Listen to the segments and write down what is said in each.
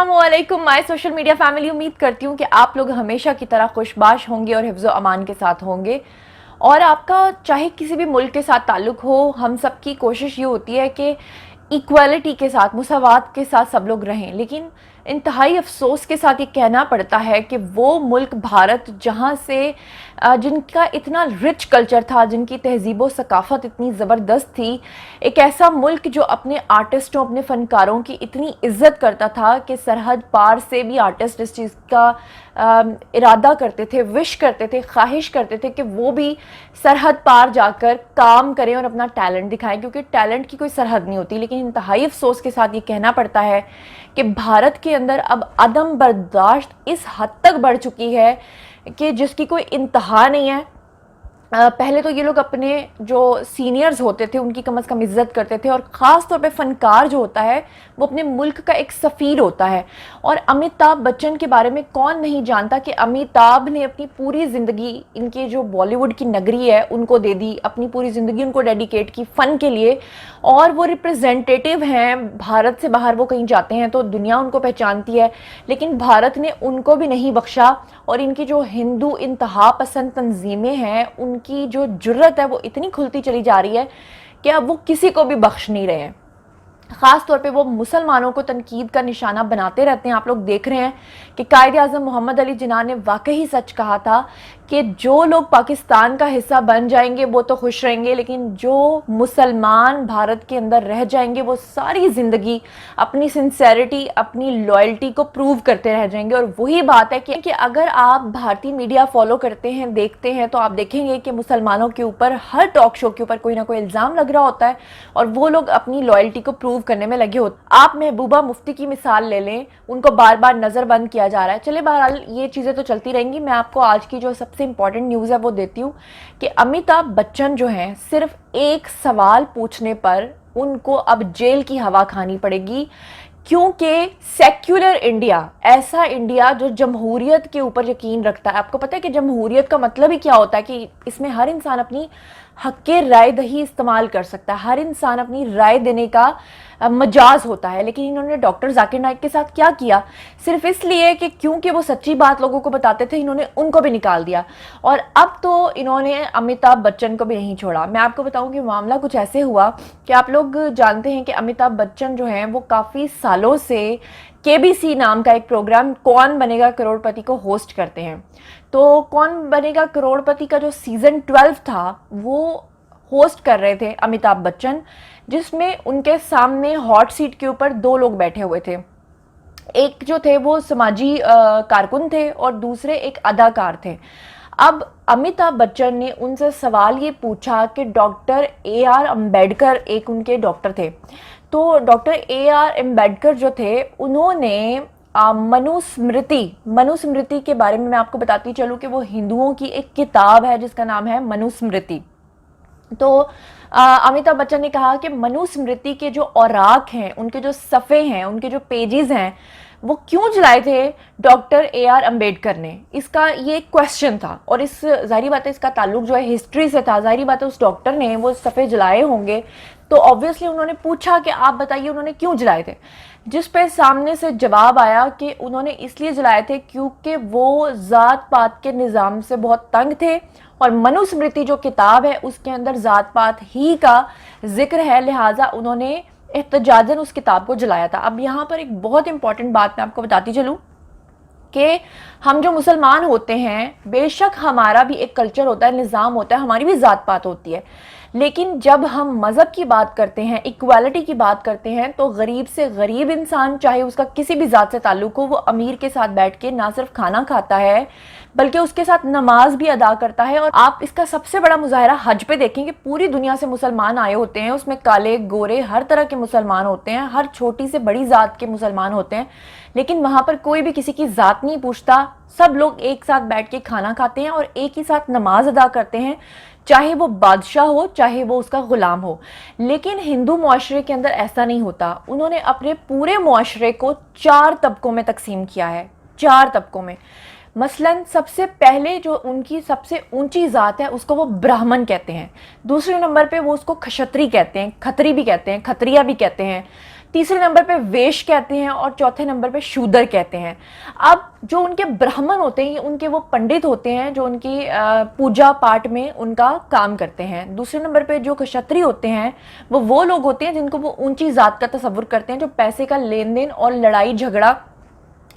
अस्सलामुअलैकुम my social media family. उम्मीद करती हूँ कि आप लोग हमेशा की तरह खुशबाश होंगे और हिफ्ज़ो अमान के साथ होंगे। और आपका चाहे किसी भी मुल्क के साथ ताल्लुक़ हो, हम सब की कोशिश ये होती है कि इक्वालिटी के साथ, मुसावात के साथ सब लोग रहें। लेकिन इंतहाई अफसोस के साथ ये कहना पड़ता है कि वो मुल्क भारत जहाँ से जिनका इतना रिच कल्चर था, जिनकी तहज़ीब व सकाफ़त इतनी ज़बरदस्त थी, एक ऐसा मुल्क जो अपने आर्टिस्टों, अपने फ़नकारों की इतनी इज़्ज़त करता था कि सरहद पार से भी आर्टिस्ट इस चीज़ का इरादा करते थे, विश करते थे, ख्वाहिश करते थे कि वो भी सरहद पार जाकर काम करें और अपना टैलेंट दिखाएं, क्योंकि टैलेंट की कोई सरहद नहीं होती। लेकिन इंतहाई अफसोस के साथ ये कहना पड़ता है कि भारत के अंदर अब अदम बर्दाश्त इस हद तक बढ़ चुकी है कि जिसकी कोई इंतहा नहीं है। पहले तो ये लोग अपने जो सीनियर्स होते थे उनकी कम से कम इज्जत करते थे, और ख़ास तौर पे फ़नकार जो होता है वो अपने मुल्क का एक सफ़ीर होता है। और अमिताभ बच्चन के बारे में कौन नहीं जानता कि अमिताभ ने अपनी पूरी ज़िंदगी इनके जो बॉलीवुड की नगरी है उनको दे दी, अपनी पूरी ज़िंदगी उनको डेडिकेट की फ़न के लिए। और वो रिप्रेजेंटेटिव हैं, भारत से बाहर वो कहीं जाते हैं तो दुनिया उनको पहचानती है, लेकिन भारत ने उनको भी नहीं बख्शा। और इनकी जो हिंदू इंतहा पसंद तंजीमें हैं उनकी जो जुर्रत है वो इतनी खुलती चली जा रही है कि अब वो किसी को भी बख्श नहीं रहे हैं। ख़ास तौर पे वो मुसलमानों को तनकीद का निशाना बनाते रहते हैं। आप लोग देख रहे हैं कि कायदे आज़म मोहम्मद अली जिन्ना ने वाकई सच कहा था कि जो लोग पाकिस्तान का हिस्सा बन जाएंगे वो तो खुश रहेंगे, लेकिन जो मुसलमान भारत के अंदर रह जाएंगे वो सारी ज़िंदगी अपनी सिंसेरिटी, अपनी लॉयल्टी को प्रूव करते रह जाएंगे। और वही बात है कि अगर आप भारतीय मीडिया फॉलो करते हैं, देखते हैं, तो आप देखेंगे कि मुसलमानों के ऊपर हर टॉक शो के ऊपर कोई ना कोई इल्ज़ाम लग रहा होता है और वो लोग अपनी लॉयल्टी को प्रूव करने में लगे होते। आप महबूबा मुफ्ती की मिसाल ले लें, उनको बार बार नज़रबंद किया जा रहा है। चले, बहरहाल ये चीज़ें तो चलती रहेंगी। मैं आपको आज की जो सबसे इंपॉर्टेंट न्यूज़ है वो देती हूँ कि अमिताभ बच्चन जो हैं, सिर्फ एक सवाल पूछने पर उनको अब जेल की हवा खानी पड़ेगी, क्योंकि सेक्युलर इंडिया, ऐसा इंडिया जो जमहूरियत के ऊपर यकीन रखता है। आपको पता है कि जमहूरियत का मतलब ही क्या होता है, कि इसमें हर इंसान अपनी हक़ राय दही इस्तेमाल कर सकता है, हर इंसान अपनी राय देने का मजाज होता है। लेकिन इन्होंने डॉक्टर जाकिर नाइक के साथ क्या किया, सिर्फ इसलिए कि क्योंकि वो सच्ची बात लोगों को बताते थे, इन्होंने उनको भी निकाल दिया। और अब तो इन्होंने अमिताभ बच्चन को भी नहीं छोड़ा। मैं आपको बताऊं कि मामला कुछ ऐसे हुआ कि आप लोग जानते हैं कि अमिताभ बच्चन जो हैं वो काफ़ी सालों से केबीसी नाम का एक प्रोग्राम कौन बनेगा करोड़पति को होस्ट करते हैं। तो कौन बनेगा करोड़पति का जो सीज़न 12 था वो होस्ट कर रहे थे अमिताभ बच्चन, जिसमें उनके सामने हॉट सीट के ऊपर दो लोग बैठे हुए थे। एक जो थे वो समाजी कारकुन थे और दूसरे एक अदाकार थे। अब अमिताभ बच्चन ने उनसे सवाल ये पूछा कि डॉक्टर AR अम्बेडकर एक उनके डॉक्टर थे। तो डॉक्टर AR अम्बेडकर जो थे उन्होंने मनुस्मृति के बारे में मैं आपको बताती चलूँ कि वो हिंदुओं की एक किताब है जिसका नाम है मनुस्मृति। तो अमिताभ बच्चन ने कहा कि मनुस्मृति के जो औराक हैं, उनके जो सफ़े हैं, उनके जो पेजेस हैं, वो क्यों जलाए थे डॉक्टर AR अम्बेडकर ने। इसका ये क्वेश्चन था और इस ज़ाहिर बात है इसका ताल्लुक जो है हिस्ट्री से था। ज़ाहिर बात है उस डॉक्टर ने वो सफ़े जलाए होंगे, तो ऑब्वियसली उन्होंने पूछा कि आप बताइए उन्होंने क्यों जलाए थे। जिस पे सामने से जवाब आया कि उन्होंने इसलिए जलाए थे क्योंकि वो ज़ात पात के निज़ाम से बहुत तंग थे, और मनुस्मृति जो किताब है उसके अंदर ज़ात पात ही का जिक्र है, लिहाजा उन्होंने एहतजाजन उस किताब को जलाया था। अब यहाँ पर एक बहुत इंपॉर्टेंट बात मैं आपको बताती चलूँ कि हम जो मुसलमान होते हैं, बेशक हमारा भी एक कल्चर होता है, निज़ाम होता है, हमारी भी ज़ात पात होती है, लेकिन जब हम मज़हब की बात करते हैं, इक्वालिटी की बात करते हैं, तो गरीब से गरीब इंसान, चाहे उसका किसी भी ज़ात से ताल्लुक़ हो, वो अमीर के साथ बैठ के ना सिर्फ खाना खाता है बल्कि उसके साथ नमाज भी अदा करता है। और आप इसका सबसे बड़ा मुजाहरा हज पे देखेंगे, पूरी दुनिया से मुसलमान आए होते हैं, उसमें काले गोरे हर तरह के मुसलमान होते हैं, हर छोटी से बड़ी ज़ात के मुसलमान होते हैं, लेकिन वहाँ पर कोई भी किसी की ज़ात नहीं पूछता। सब लोग एक साथ बैठ के खाना खाते हैं और एक ही साथ नमाज अदा करते हैं, चाहे वो बादशाह हो, चाहे वो उसका गुलाम हो। लेकिन हिंदू मुआशरे के अंदर ऐसा नहीं होता। उन्होंने अपने पूरे मुआशरे को 4 तबकों में तकसीम किया है, 4 तबकों में। मसलन सबसे पहले जो उनकी सबसे ऊंची ज़ात है उसको वो ब्राह्मण कहते हैं, दूसरे नंबर पे वो उसको क्षत्रिय कहते हैं, खत्री भी कहते हैं, खत्रिया भी कहते हैं, तीसरे नंबर पे वेश कहते हैं और चौथे नंबर पे शूद्र कहते हैं। अब जो उनके ब्राह्मण होते हैं, उनके वो पंडित होते हैं जो उनकी पूजा पाठ में उनका काम करते हैं। दूसरे नंबर पे जो क्षत्रिय होते हैं वो लोग होते हैं जिनको वो ऊंची जात का तसव्वुर करते हैं, जो पैसे का लेन देन और लड़ाई झगड़ा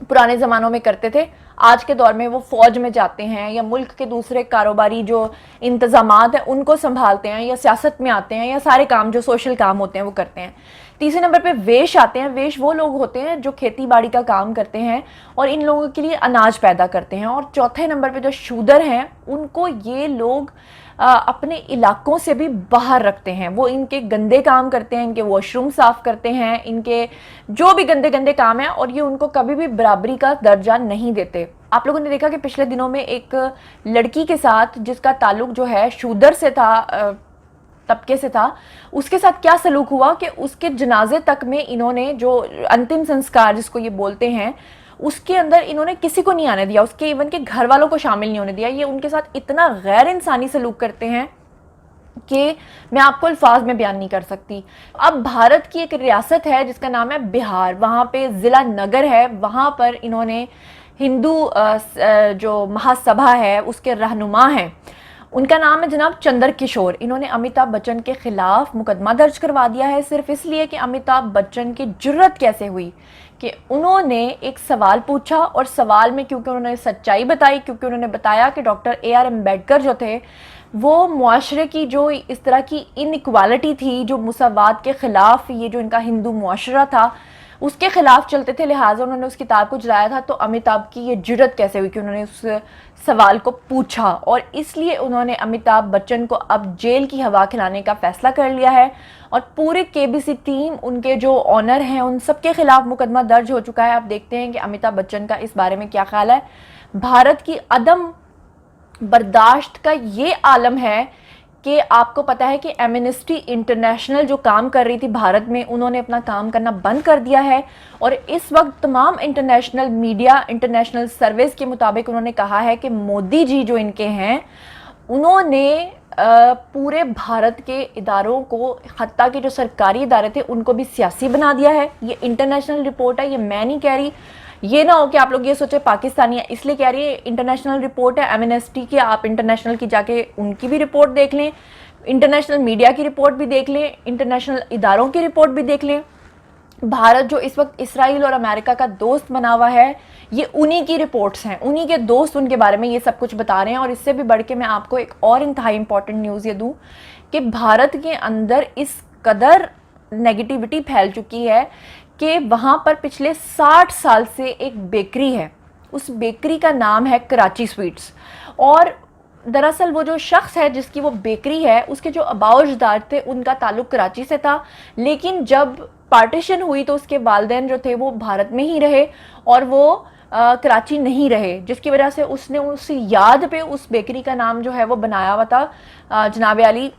पुराने ज़मानों में करते थे। आज के दौर में वो फौज में जाते हैं या मुल्क के दूसरे कारोबारी जो इंतज़ामात हैं उनको संभालते हैं, या सियासत में आते हैं, या सारे काम जो सोशल काम होते हैं वो करते हैं। तीसरे नंबर पे वेश आते हैं। वेश वो लोग होते हैं जो खेती बाड़ी का काम करते हैं और इन लोगों के लिए अनाज पैदा करते हैं। और चौथे नंबर पे जो शूद्र हैं, उनको ये लोग अपने इलाकों से भी बाहर रखते हैं। वो इनके गंदे काम करते हैं, इनके वॉशरूम साफ़ करते हैं, इनके जो भी गंदे गंदे काम हैं, और ये उनको कभी भी बराबरी का दर्जा नहीं देते। आप लोगों ने देखा कि पिछले दिनों में एक लड़की के साथ जिसका ताल्लुक जो है शूद्र से था, तबके से था, उसके साथ क्या सलूक हुआ कि उसके जनाजे तक में इन्होंने जो अंतिम संस्कार जिसको ये बोलते हैं उसके अंदर इन्होंने किसी को नहीं आने दिया, उसके इवन के घर वालों को शामिल नहीं होने दिया। ये उनके साथ इतना गैर इंसानी सलूक करते हैं कि मैं आपको अल्फाज में बयान नहीं कर सकती। अब भारत की एक रियासत है जिसका नाम है बिहार, वहाँ पे ज़िला नगर है, वहाँ पर इन्होंने हिंदू जो महासभा है उसके रहनुमा हैं, उनका नाम है जनाब चंद्र किशोर। इन्होंने अमिताभ बच्चन के खिलाफ मुकदमा दर्ज करवा दिया है सिर्फ इसलिए कि अमिताभ बच्चन की जुर्रत कैसे हुई कि उन्होंने एक सवाल पूछा, और सवाल में क्योंकि उन्होंने सच्चाई बताई, क्योंकि उन्होंने बताया कि डॉक्टर AR अम्बेडकर जो थे वो मुआशरे की जो इस तरह की इनइक्वालिटी थी, जो मुसावात के ख़िलाफ़ ये जो इनका हिंदू मुआशरा था उसके खिलाफ चलते थे, लिहाजा उन्होंने उस किताब को जलाया था। तो अमिताभ की ये जुर्रत कैसे हुई कि उन्होंने उस सवाल को पूछा, और इसलिए उन्होंने अमिताभ बच्चन को अब जेल की हवा खिलाने का फैसला कर लिया है। और पूरे KBC टीम, उनके जो ऑनर हैं, उन सब के खिलाफ मुकदमा दर्ज हो चुका है। आप देखते हैं कि अमिताभ बच्चन का इस बारे में क्या ख्याल है। भारत की अदम बर्दाश्त का ये आलम है कि आपको पता है कि एमनेस्टी इंटरनेशनल जो काम कर रही थी भारत में, उन्होंने अपना काम करना बंद कर दिया है। और इस वक्त तमाम इंटरनेशनल मीडिया, इंटरनेशनल सर्विस के मुताबिक उन्होंने कहा है कि मोदी जी जो इनके हैं, उन्होंने पूरे भारत के इदारों को, हत्ता के जो सरकारी इदारे थे उनको भी सियासी बना दिया है। ये इंटरनेशनल रिपोर्ट है, ये मैं नहीं कह रही। ये ना हो कि आप लोग ये सोचे पाकिस्तानी है इसलिए कह रही है, इंटरनेशनल रिपोर्ट है एमनेस्टी की। आप इंटरनेशनल की जाके उनकी भी रिपोर्ट देख लें, इंटरनेशनल मीडिया की रिपोर्ट भी देख लें, इंटरनेशनल इदारों की रिपोर्ट भी देख लें। भारत जो इस वक्त इसराइल और अमेरिका का दोस्त बना हुआ है, ये उन्हीं की रिपोर्ट्स हैं, उन्हीं के दोस्त उनके बारे में ये सब कुछ बता रहे हैं। और इससे भी बढ़ के मैं आपको एक और इंतहाई इंपॉर्टेंट न्यूज़ ये दूँ कि भारत के अंदर इस कदर नेगेटिविटी फैल चुकी है कि वहाँ पर पिछले 60 साल से एक बेकरी है, उस बेकरी का नाम है कराची स्वीट्स। और दरअसल वो जो शख्स है जिसकी वो बेकरी है, उसके जो आबाओजदाद थे उनका ताल्लुक कराची से था, लेकिन जब पार्टीशन हुई तो उसके वालिदैन जो थे वो भारत में ही रहे और वो कराची नहीं रहे, जिसकी वजह से उसने उस याद पे उस बेकरी का नाम जो है वो बनाया हुआ था जनाब आली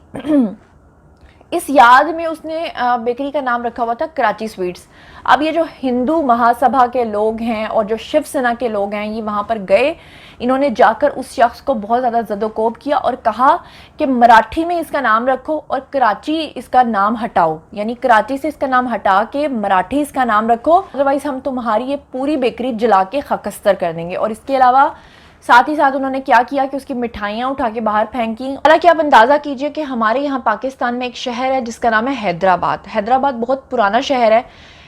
इस याद में उसने बेकरी का नाम रखा हुआ था कराची स्वीट्स। अब ये जो हिंदू महासभा के लोग हैं और जो शिवसेना के लोग हैं, ये वहाँ पर गए, इन्होंने जाकर उस शख्स को बहुत ज़्यादा ज़दोकोब किया और कहा कि मराठी में इसका नाम रखो और कराची इसका नाम हटाओ, यानी कराची से इसका नाम हटा के मराठी इसका नाम रखो, अदरवाइज़ हम तुम्हारी ये पूरी बेकरी जला के खाकस्तर कर देंगे। और इसके अलावा साथ ही साथ उन्होंने क्या किया कि उसकी मिठाइयाँ उठा के बाहर फेंकी। हालांकि आप अंदाज़ा कीजिए कि हमारे यहाँ पाकिस्तान में एक शहर है जिसका नाम है हैदराबाद। हैदराबाद बहुत पुराना शहर है।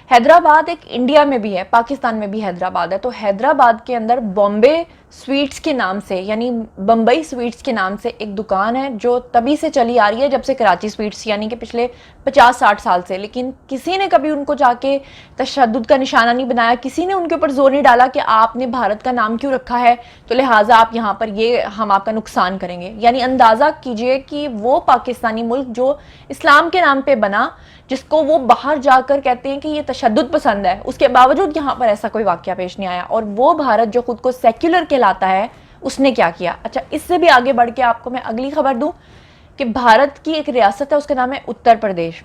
हैदराबाद एक इंडिया में भी है, पाकिस्तान में भी हैदराबाद है। तो हैदराबाद के अंदर बॉम्बे स्वीट्स के नाम से, यानी बम्बई स्वीट्स के नाम से एक दुकान है जो तभी से चली आ रही है जब से कराची स्वीट्स, यानी कि पिछले 50-60 साल से। लेकिन किसी ने कभी उनको जाके तशद्दुद का निशाना नहीं बनाया, किसी ने उनके ऊपर जोर नहीं डाला कि आपने भारत का नाम क्यों रखा है, तो लिहाजा आप यहाँ पर ये हम आपका नुकसान करेंगे। यानी अंदाज़ा कीजिए कि वो पाकिस्तानी मुल्क जो इस्लाम के नाम पे बना, जिसको वो बाहर जाकर कहते हैं कि ये तशद्दुद पसंद है, उसके बावजूद यहाँ पर ऐसा कोई वाक़या पेश नहीं आया। और वो भारत जो खुद को सेक्युलर कहलाता है, उसने क्या किया। अच्छा, इससे भी आगे बढ़ के आपको मैं अगली खबर दूं कि भारत की एक रियासत है, उसका नाम है उत्तर प्रदेश।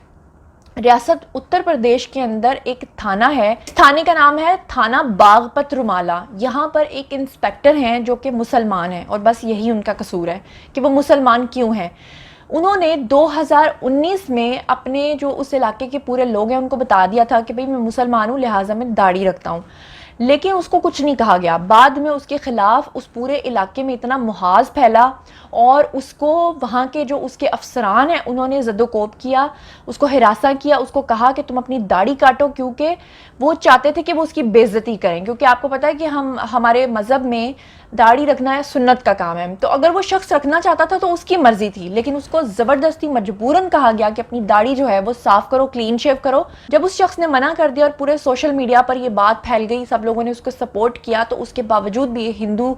रियासत उत्तर प्रदेश के अंदर एक थाना है, थाने का नाम है थाना बागपत रुमाला। यहाँ पर एक इंस्पेक्टर हैं जो कि मुसलमान हैं, और बस यही उनका कसूर है कि वो मुसलमान क्यों हैं। انہوں نے 2019 میں اپنے جو اس علاقے کے پورے لوگ ہیں ان کو بتا دیا تھا کہ بھئی میں مسلمان ہوں لہٰذا میں داڑھی رکھتا ہوں، لیکن اس کو کچھ نہیں کہا گیا. بعد میں اس کے خلاف اس پورے علاقے میں اتنا محاذ پھیلا اور اس کو وہاں کے جو اس کے افسران ہیں انہوں نے زد و کوب کیا، اس کو ہراساں کیا، اس کو کہا کہ تم اپنی داڑھی کاٹو، کیونکہ وہ چاہتے تھے کہ وہ اس کی بے عزتی کریں. کیونکہ آپ کو پتہ ہے کہ ہمارے مذہب میں داڑھی رکھنا ہے سنت کا کام ہے، تو اگر وہ شخص رکھنا چاہتا تھا تو اس کی مرضی تھی، لیکن اس کو زبردستی مجبوراً کہا گیا کہ اپنی داڑھی جو ہے وہ صاف کرو، کلین شیو کرو. جب اس شخص نے منع کر دیا اور پورے سوشل میڈیا پر یہ بات پھیل گئی، سب لوگوں نے اس کو سپورٹ کیا، تو اس کے باوجود بھی یہ ہندو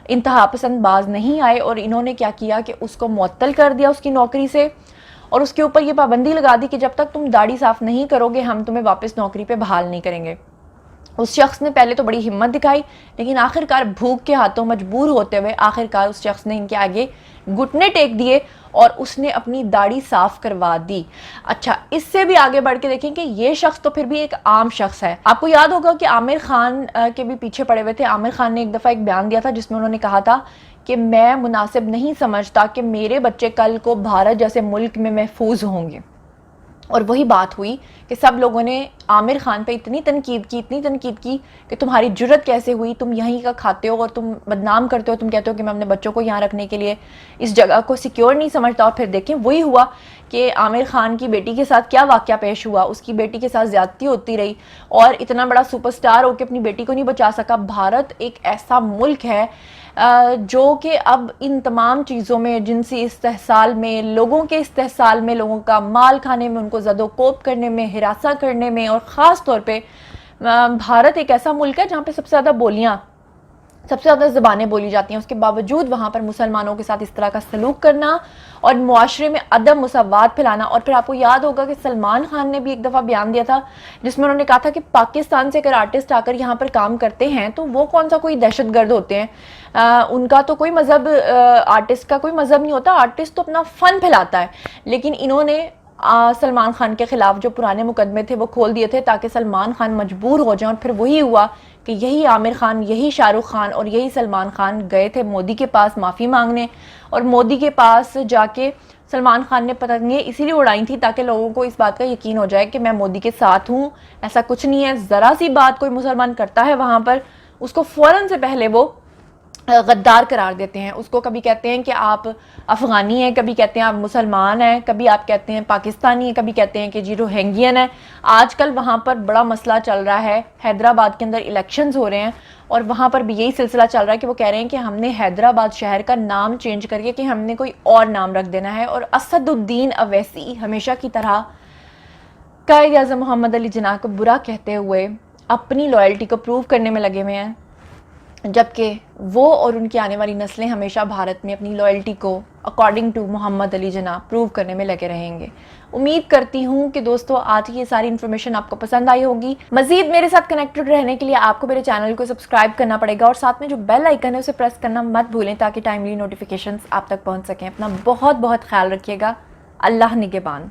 انتہا پسند باز نہیں آئے اور انہوں نے کیا کیا کہ اس کو معطل کر دیا اس کی نوکری سے، اور اس کے اوپر یہ پابندی لگا دی کہ جب تک تم داڑھی صاف نہیں کرو گے ہم تمہیں واپس نوکری پہ بحال نہیں کریں گے. اس شخص نے پہلے تو بڑی ہمت دکھائی، لیکن آخرکار بھوک کے ہاتھوں مجبور ہوتے ہوئے آخرکار اس شخص نے ان کے آگے گھٹنے ٹیک دیے اور اس نے اپنی داڑھی صاف کروا دی. اچھا، اس سے بھی آگے بڑھ کے دیکھیں کہ یہ شخص تو پھر بھی ایک عام شخص ہے. آپ کو یاد ہوگا کہ عامر خان کے بھی پیچھے پڑے ہوئے تھے. عامر خان نے ایک دفعہ ایک بیان دیا تھا جس میں انہوں نے کہا تھا کہ میں مناسب نہیں سمجھتا کہ میرے بچے کل کو بھارت جیسے ملک میں محفوظ ہوں گے. اور وہی بات ہوئی کہ سب لوگوں نے عامر خان پہ اتنی تنقید کی کہ تمہاری جرت کیسے ہوئی، تم یہیں کا کھاتے ہو اور تم بدنام کرتے ہو، تم کہتے ہو کہ میں اپنے بچوں کو یہاں رکھنے کے لیے اس جگہ کو سیکیور نہیں سمجھتا. اور پھر دیکھیں وہی ہوا کہ عامر خان کی بیٹی کے ساتھ کیا واقعہ پیش ہوا. اس کی بیٹی کے ساتھ زیادتی ہوتی رہی اور اتنا بڑا سپر سٹار ہو کے اپنی بیٹی کو نہیں بچا سکا. بھارت ایک ایسا ملک ہے جو کہ اب ان تمام چیزوں میں، جنسی استحصال میں، لوگوں کے استحصال میں، لوگوں کا مال کھانے میں، ان کو زد و کوب کرنے میں، ہراساں کرنے میں، اور خاص طور پہ بھارت ایک ایسا ملک ہے جہاں پہ سب سے زیادہ بولیاں، سب سے زیادہ زبانیں بولی جاتی ہیں. اس کے باوجود وہاں پر مسلمانوں کے ساتھ اس طرح کا سلوک کرنا اور معاشرے میں عدم مساوات پھیلانا. اور پھر آپ کو یاد ہوگا کہ سلمان خان نے بھی ایک دفعہ بیان دیا تھا جس میں انہوں نے کہا تھا کہ پاکستان سے اگر آرٹسٹ آ کر یہاں پر کام کرتے ہیں تو وہ کون سا کوئی دہشت گرد ہوتے ہیں، ان کا تو کوئی مذہب، آرٹسٹ کا کوئی مذہب نہیں ہوتا، آرٹسٹ تو اپنا فن پھیلاتا ہے. لیکن انہوں نے سلمان خان کے خلاف جو پرانے مقدمے تھے وہ کھول دیے تھے تاکہ سلمان خان مجبور ہو جائیں. اور پھر وہی ہوا کہ یہی عامر خان، یہی شاہ رخ خان اور یہی سلمان خان گئے تھے مودی کے پاس معافی مانگنے، اور مودی کے پاس جا کے سلمان خان نے پتنگیں اسی لیے اڑائی تھی تاکہ لوگوں کو اس بات کا یقین ہو جائے کہ میں مودی کے ساتھ ہوں. ایسا کچھ نہیں ہے. ذرا سی بات کوئی مسلمان کرتا ہے وہاں پر اس کو فوراً سے پہلے وہ غدار قرار دیتے ہیں. اس کو کبھی کہتے ہیں کہ آپ افغانی ہیں، کبھی کہتے ہیں آپ مسلمان ہیں، کبھی آپ کہتے ہیں پاکستانی ہیں، کبھی کہتے ہیں کہ جی روہنگین ہیں. آج کل وہاں پر بڑا مسئلہ چل رہا ہے، حیدرآباد کے اندر الیکشنز ہو رہے ہیں اور وہاں پر بھی یہی سلسلہ چل رہا ہے کہ وہ کہہ رہے ہیں کہ ہم نے حیدرآباد شہر کا نام چینج کر کے کہ ہم نے کوئی اور نام رکھ دینا ہے. اور اسد الدین اویسی ہمیشہ کی طرح قائد اعظم محمد علی جناح کو برا کہتے ہوئے اپنی لائلٹی کو پروو کرنے میں لگے ہوئے ہیں، جبکہ وہ اور ان کی آنے والی نسلیں ہمیشہ بھارت میں اپنی لائلٹی کو according to Muhammad Ali Jinnah prove کرنے میں لگے رہیں گے. امید کرتی ہوں کہ دوستو آج یہ ساری انفارمیشن آپ کو پسند آئی ہوگی. مزید میرے ساتھ کنیکٹڈ رہنے کے لیے آپ کو میرے چینل کو سبسکرائب کرنا پڑے گا اور ساتھ میں جو بیل آئیکن ہے اسے پریس کرنا مت بھولیں تاکہ ٹائملی نوٹیفیکیشنز آپ تک پہنچ سکیں. اپنا بہت بہت خیال رکھیے گا. اللہ نگہبان.